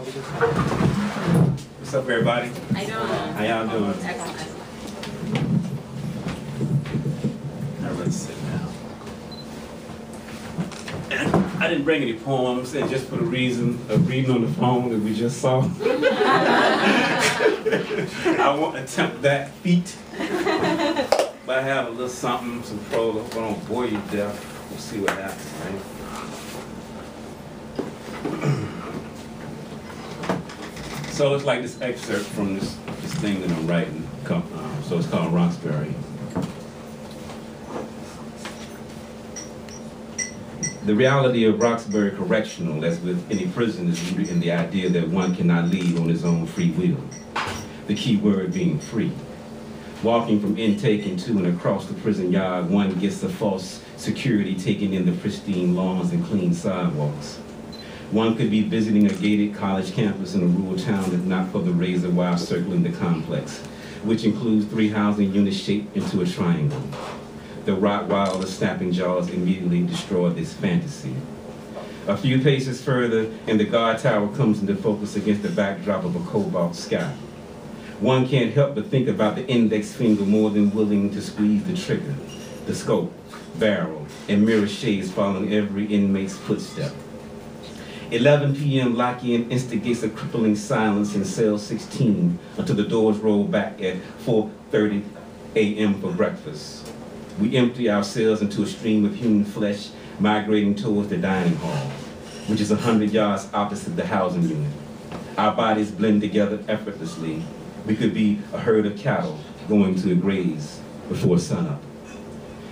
What's up, everybody? How you doing? How y'all doing? Excellent. Everybody's sitting down. I didn't bring any poems, and just for the reason of reading on the phone that we just saw. I won't attempt that feat. But I have a little something, some prose. I hope I don't bore you to death. We'll see what happens, right? So it's like this excerpt from this thing that I'm writing. So it's called Roxbury. The reality of Roxbury Correctional, as with any prison, is rooted in the idea that one cannot leave on his own free will. The key word being free. Walking from intake into and across the prison yard, one gets a false security taking in the pristine lawns and clean sidewalks. One could be visiting a gated college campus in a rural town if not for the razor wire circling the complex, which includes 3 housing units shaped into a triangle. The Rottweiler snapping jaws immediately destroy this fantasy. A few paces further, and the guard tower comes into focus against the backdrop of a cobalt sky. One can't help but think about the index finger more than willing to squeeze the trigger, the scope, barrel, and mirror shades following every inmate's footstep. 11 p.m. lock-in instigates a crippling silence in cell 16 until the doors roll back at 4:30 a.m. for breakfast. We empty ourselves into a stream of human flesh migrating towards the dining hall, which is 100 yards opposite the housing unit. Our bodies blend together effortlessly. We could be a herd of cattle going to graze before sunup.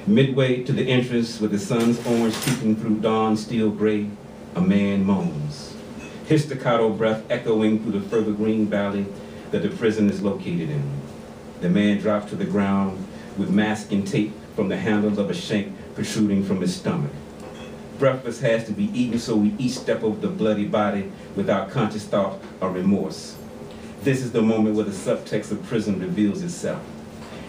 Midway to the entrance, with the sun's orange peeking through dawn's steel gray, a man moans, his staccato breath echoing through the further green valley that the prison is located in. The man drops to the ground with masking tape from the handles of a shank protruding from his stomach. Breakfast has to be eaten, so we each step over the bloody body without conscious thought or remorse. This is the moment where the subtext of prison reveals itself.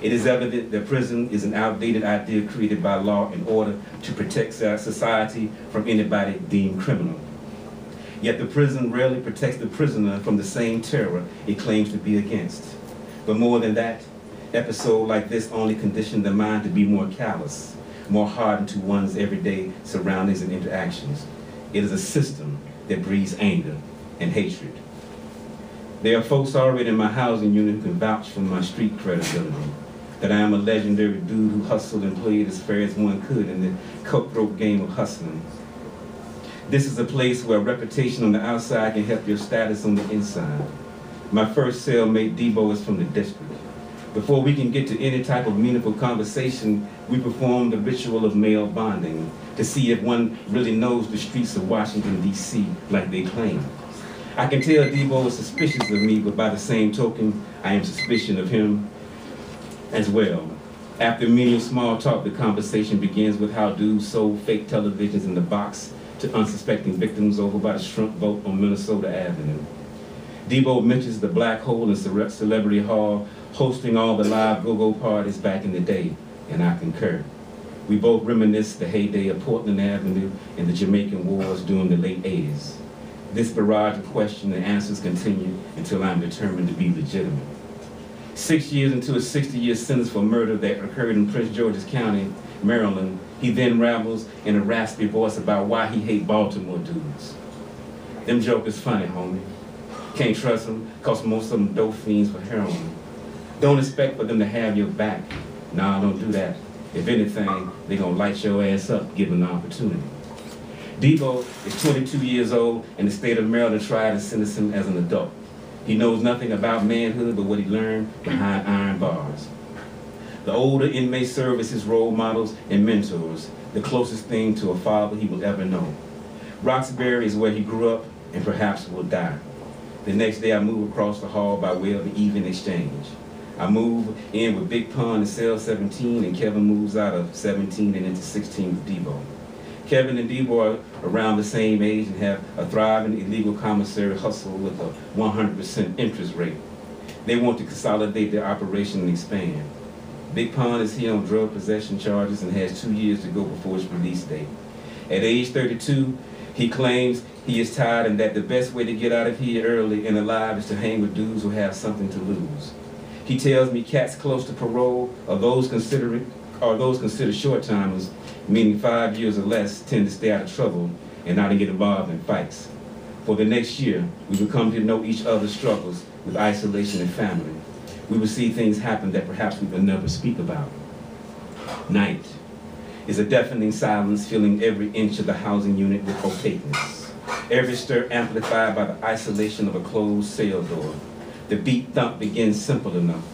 It is evident that prison is an outdated idea created by law in order to protect our society from anybody deemed criminal. Yet the prison rarely protects the prisoner from the same terror it claims to be against. But more than that, episodes like this only condition the mind to be more callous, more hardened to one's everyday surroundings and interactions. It is a system that breeds anger and hatred. There are folks already in my housing unit who can vouch for my street credibility, that I am a legendary dude who hustled and played as fair as one could in the cutthroat game of hustling. This is a place where reputation on the outside can help your status on the inside. My first cellmate, Debo, is from the district. Before we can get to any type of meaningful conversation, we perform the ritual of male bonding to see if one really knows the streets of Washington, D.C. like they claim. I can tell Debo is suspicious of me, but by the same token, I am suspicious of him as well. After many small talk, the conversation begins with how dudes sold fake televisions in the box to unsuspecting victims over by the shrimp boat on Minnesota Avenue. Debo mentions the Black Hole in Celebrity Hall hosting all the live go-go parties back in the day, and I concur. We both reminisce the heyday of Portland Avenue and the Jamaican Wars during the late 80s. This barrage of questions and answers continue until I'm determined to be legitimate. 6 years into a 60-year sentence for murder that occurred in Prince George's County, Maryland, he then rambles in a raspy voice about why he hates Baltimore dudes. Them jokers funny, homie. Can't trust them, cause most of them dope fiends for heroin. Don't expect for them to have your back. Nah, don't do that. If anything, they gonna light your ass up given the opportunity. Debo is 22 years old, and the state of Maryland tried and sentenced him as an adult. He knows nothing about manhood but what he learned behind iron bars. The older inmates serve as his role models and mentors, the closest thing to a father he will ever know. Roxbury is where he grew up and perhaps will die. The next day I move across the hall by way of the evening exchange. I move in with Big Pun in cell 17, and Kevin moves out of 17 and into 16 with Debo. Kevin and Debo are around the same age and have a thriving illegal commissary hustle with a 100% interest rate. They want to consolidate their operation and expand. Big Pun is here on drug possession charges and has 2 years to go before his release date. At age 32, He claims he is tired and that the best way to get out of here early and alive is to hang with dudes who have something to lose. He tells me cats close to parole are those considered short-timers, meaning 5 years or less, tend to stay out of trouble and not to get involved in fights. For the next year, we will come to know each other's struggles with isolation and family. We will see things happen that perhaps we will never speak about. Night is a deafening silence filling every inch of the housing unit with opaqueness. Every stir amplified by the isolation of a closed cell door. The beat thump begins simple enough.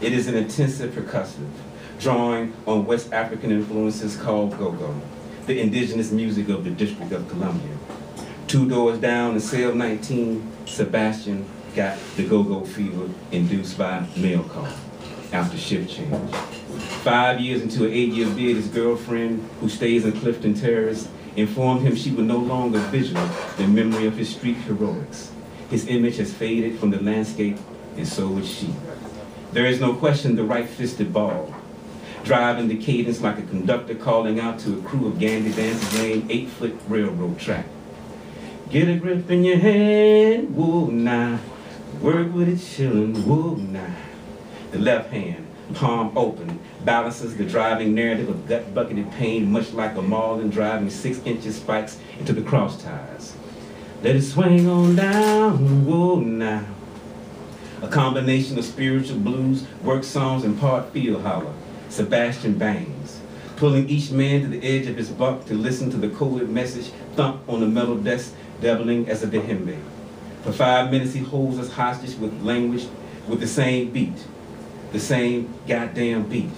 It is an intensive percussive, drawing on West African influences called go-go, the indigenous music of the District of Columbia. 2 doors down in cell 19, Sebastian got the go-go fever induced by mail call after shift change. 5 years into an 8-year bid, his girlfriend, who stays in Clifton Terrace, informed him she would no longer vigil the memory of his street heroics. His image has faded from the landscape, and so would she. There is no question the right-fisted ball, driving the cadence like a conductor calling out to a crew of Gandhi dancers laying 8-foot railroad track. Get a grip in your hand, whoa, nah. Work with it, chillin', whoa, nah. The left hand, palm open, balances the driving narrative of gut-bucketed pain, much like a Marlin driving 6-inch spikes into the cross ties. Let it swing on down, whoa, now. A combination of spiritual blues, work songs, and part field holler. Sebastian bangs, pulling each man to the edge of his bunk to listen to the coded message thump on the metal desk, doubling as a djembe. For 5 minutes, he holds us hostage with language with the same beat, the same goddamn beat,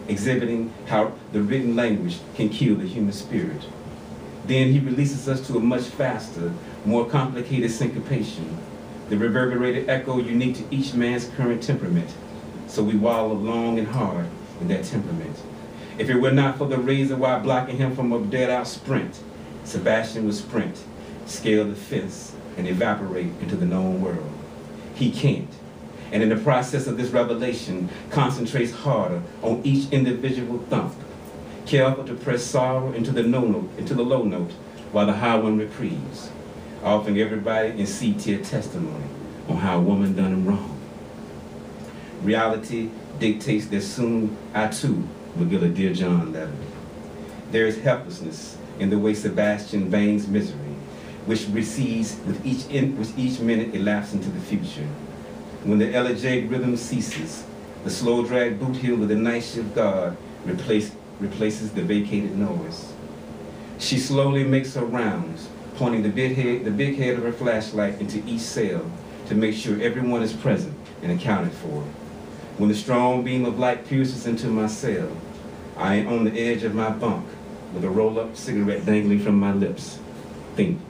exhibiting how the written language can kill the human spirit. Then he releases us to a much faster, more complicated syncopation, the reverberated echo unique to each man's current temperament. So we wallow long and hard in that temperament. If it were not for the razor wire blocking him from a dead-out sprint, Sebastian would sprint, scale the fence, and evaporate into the known world. He can't. And in the process of this revelation, concentrates harder on each individual thump, careful to press sorrow into the low note, while the high one reprieves, offering everybody in C-tier testimony on how a woman done him wrong. Reality dictates that soon I too will get a Dear John letter. There is helplessness in the way Sebastian bangs misery, which recedes with each minute elapsed into the future. When the elegiac rhythm ceases, the slow drag boot heel of the night shift guard replaces the vacated noise. She slowly makes her rounds, pointing the big head of her flashlight into each cell to make sure everyone is present and accounted for. When the strong beam of light pierces into my cell, I am on the edge of my bunk with a roll-up cigarette dangling from my lips, thinking.